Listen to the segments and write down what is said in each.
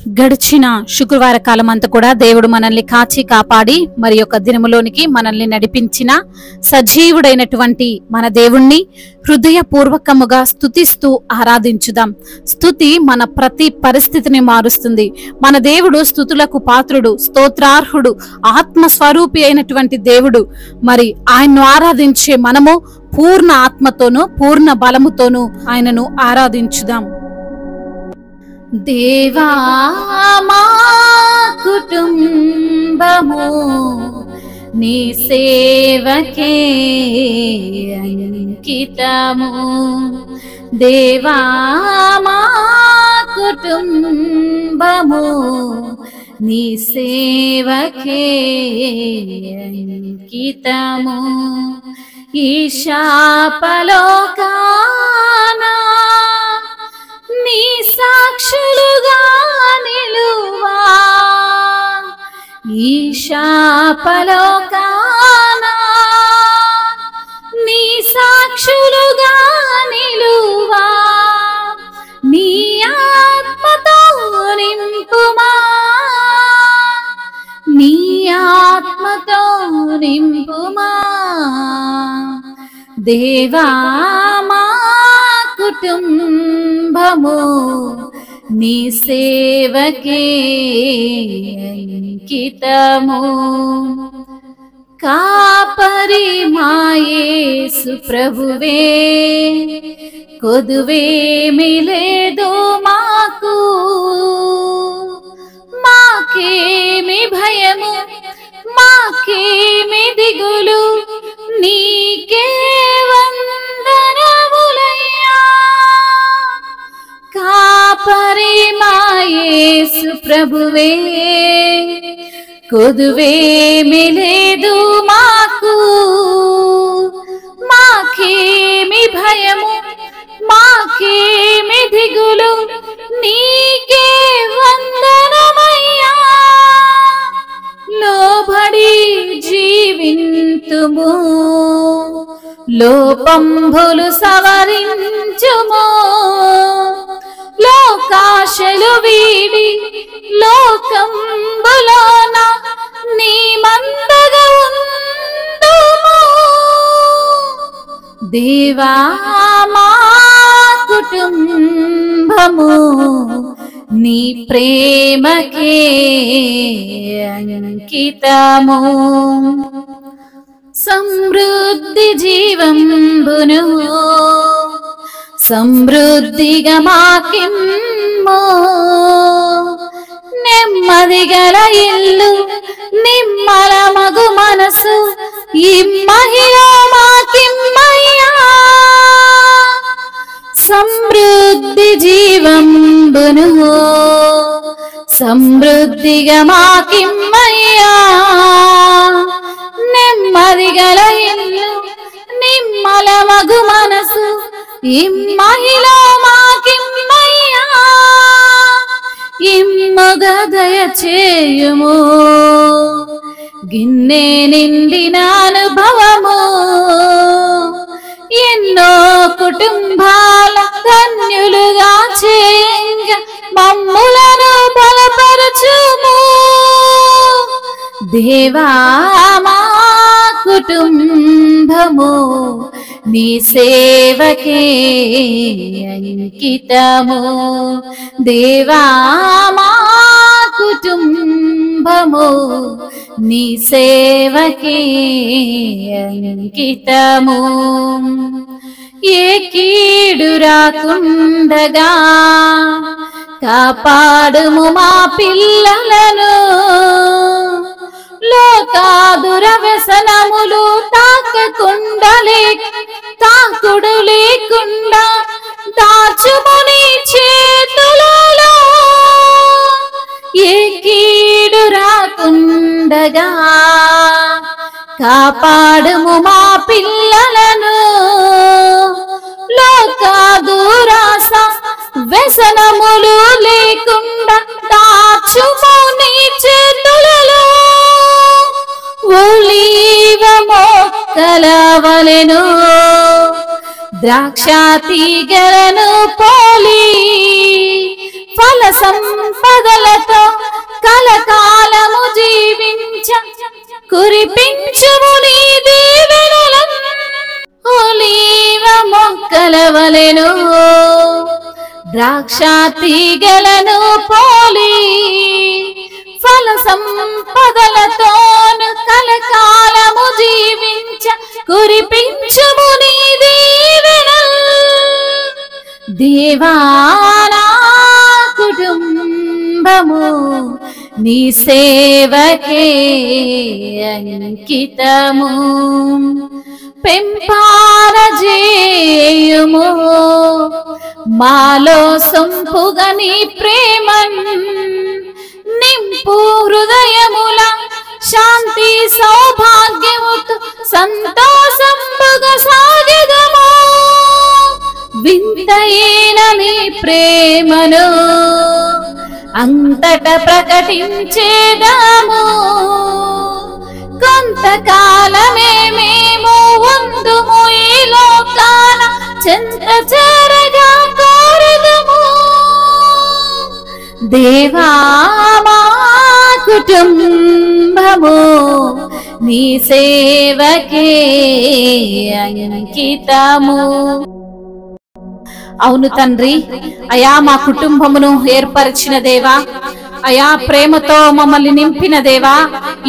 గడిచిన శుక్రవార కాలం అంతా కూడా దేవుడు మనల్ని కాచి కాపాడి మరి యొక్క దినములోనికి మనల్ని నడిపించిన సజీవుడైనటువంటి మన దేవుణ్ణి హృదయపూర్వకముగా స్తుతిస్తూ ఆరాధించుదాం. స్తుతి మన ప్రతి పరిస్థితిని మారుస్తుంది. మన దేవుడు స్తుతులకు పాత్రుడు, స్తోత్రార్హుడు, ఆత్మస్వరూపి అయినటువంటి దేవుడు. మరి ఆయన్ను ఆరాధించే మనము పూర్ణ ఆత్మతోనూ పూర్ణ బలముతోనూ ఆయనను ఆరాధించుదాం. దేవా మా కుటుంబము నీ సేవకే అంకితము. దేవా మా కుటుంబము నీ సేవకే అంకితము. ఈ శాపలోకానా నీ సాక్షులుగా నిలువా. ఈ శాపలోకానా నీ సాక్షులుగా నిలువా. నీ ఆత్మతో నింపుమా, నీ ఆత్మతో నింపుమా. దేవా మా కుటుంబము నీ సేవకే అంకితము. కాపరి మా యేసు ప్రభువే, కొదువేమీ లేదు మాకు. మాకేమి భయము, మాకేమి దిగులు, నీకే వందనములయ్యా. కాపరి మా యేసు ప్రభువే, కొదువేమీ లేదు మాకు. మాకేమి భయము, మాకేమి దిగులు, నీకే వందనమయ్యా. లోబడి జీవింతుము, లోపంబులు సవరించుము. లోకాశలు వీడి లోకంబులోన నీ మందగా ఉందుము. దేవా మా కుటుంబము నీ ప్రేమకే అంకితము. సమృద్ధి జీవంబును సమృద్ధిగా మాకిమ్ము. నెమ్మదిగల ఇల్లు, నిమ్మల మగు మనసు ఈ మహిళ మాకిమ్మయ్యా. సమృద్ధి జీవంబును సమృద్ధిగా మాకిమ్మయ్యా. నెమ్మదిగల ఇల్లు, నిమ్మల మగు మనసు ఈ మహిళ మాకిమ్మయ్యా. ఇమ్మగా దయచేయుము, గిన్నె నిండిన అనుభవము. ఎన్నో కుటుంబాల ధన్యులుగా చేయంగా మమ్ములను బలపరచుము. దేవా మా కుటుంబము నీ సేవకే అంకితము. దేవా మా కుటుంబము నీ సేవకే అంకితము. ఏ కీడు రాకుండగా కాపాడుము మా పిల్లలను. లోకాదుర వ్యసనములు తాకుడు లేకుండా దాచుము నీ చేతులలో. ఏ కీడు రాకుండగా కాపాడుము మా పిల్లలను. లోకాదురాస వ్యసనములు లేకుండా దాచుము నీ చేతులలో. ఒలీవ మొక్కల వలెను ద్రాక్ష తీగలను పోలి ఫల సంపదలతో కలకాలము జీవించ కురిపించుము నీ దీవెనలను ఒలీవ మొక్కల వలెను ద్రాక్ష తీగలను పోలి ఫల సంపదలతోను కలకాలము జీవించ కురిపించుము నీ దీవెనలు దేవా నా కుటుంబము నీ సేవకే అంకితము పెంపారజేయుము మాలో సొంపుగా నీ ప్రేమన్ నింపు హృదయముల శాంతి సౌభాగ్యముతో సంతోషంబుగా సాగెదము వింతైన నీ ప్రేమను అంతట ప్రకటించేదాము కొంతకాలమే మేము ఉందుము ఈ లోకాన చెంత చేరగా కోరదము దేవా మా కుటుంబము నీ సేవకే అంకితము. అవును తండ్రి, అయా మా కుటుంబమును ఏర్పరిచిన దేవా, అయా ప్రేమతో మమ్మల్ని నింపిన దేవా,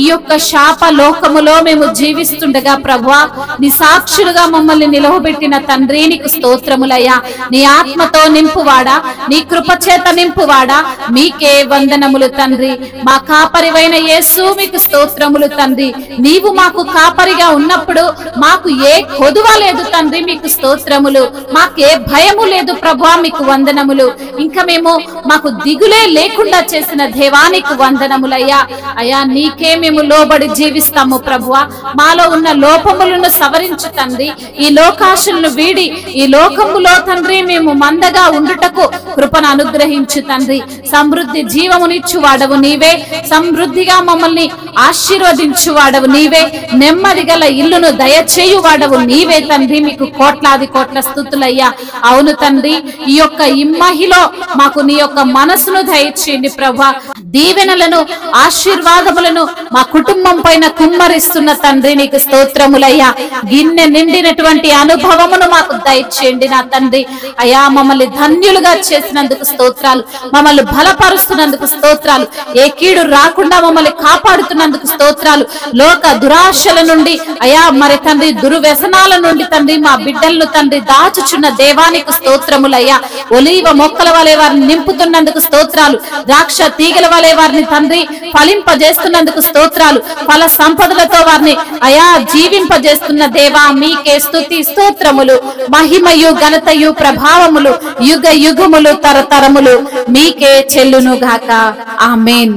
ఈ యొక్క శాప లోకములో మేము జీవిస్తుండగా ప్రభువా నీ సాక్షులుగా మమ్మల్ని నిలవబెట్టిన తండ్రి నీకు స్తోత్రములయ్యా. నీ ఆత్మతో నింపువాడా, నీ కృపచేత నింపువాడా, మీకే వందనములు తండ్రి. మా కాపరివైన యేసు మీకు స్తోత్రములు తండ్రి. నీవు మాకు కాపరిగా ఉన్నప్పుడు మాకు ఏ కొదువ లేదు తండ్రి, మీకు స్తోత్రములు. మాకే భయము లేదు ప్రభువా, మీకు వందనములు. ఇంకా మాకు దిగులే లేకుండా చేసిన దేవానికి వందనములయ్యా. అయ్యా నీకే మేము లోబడి జీవిస్తాము ప్రభువా. మాలో ఉన్న లోపములను సవరించు తండ్రి. ఈ లోకాశలను వీడి ఈ లోకములో తండ్రి మేము మందగా ఉండుటకు కృపను అనుగ్రహించు తండ్రి. సమృద్ధి జీవమునిచ్చువాడవు నీవే, సమృద్ధిగా మమ్మల్ని ఆశీర్వదించువాడవు నీవే, నెమ్మది గల ఇల్లును దయచేయువాడవు నీవే తండ్రి. మీకు కోట్లాది కోట్ల స్తుతులయ్యా. అవును తండ్రి, ఈ యొక్క ఇమ్మహిలో మాకు నీ యొక్క మనసును దయచేయండి ప్రభువా. దీవెనలను ఆశీర్వాదములను మా కుటుంబం పైన కుమ్మరిస్తున్న తండ్రి నీకు స్తోత్రములయ్యా. గిన్నె నిండినటువంటి అనుభవమును మాకు దయచేయండి నా తండ్రి. అయా మమ్మల్ని ధన్యులుగా చేసినందుకు స్తోత్రాలు, మమ్మల్ని బలపరుస్తున్నందుకు స్తోత్రాలు, ఏ కీడు రాకుండా మమ్మల్ని కాపాడుతున్నందుకు స్తోత్రాలు. లోక దురాశల నుండి అయా మరి తండ్రి దుర్వ్యసనాల నుండి తండ్రి మా బిడ్డలను తండ్రి దాచుచున్న దేవానికి స్తోత్రములయ్యా. ఒలీవ మొక్కల వలె వారిని నింపుతున్నందుకు స్తోత్రాలు, ద్రాక్ష తీగల వలె వారిని తండ్రి ఫలింపజేస్తున్నందుకు స్తోత్రాలు, ఫల సంపదలతో వారిని అయా జీవింపజేస్తున్న దేవా మీకే స్తుతి స్తోత్రములు. మహిమయు ఘనతయు ప్రభావములు యుగ యుగములు తరతరములు మీకే చెల్లును గాక. ఆమేన్.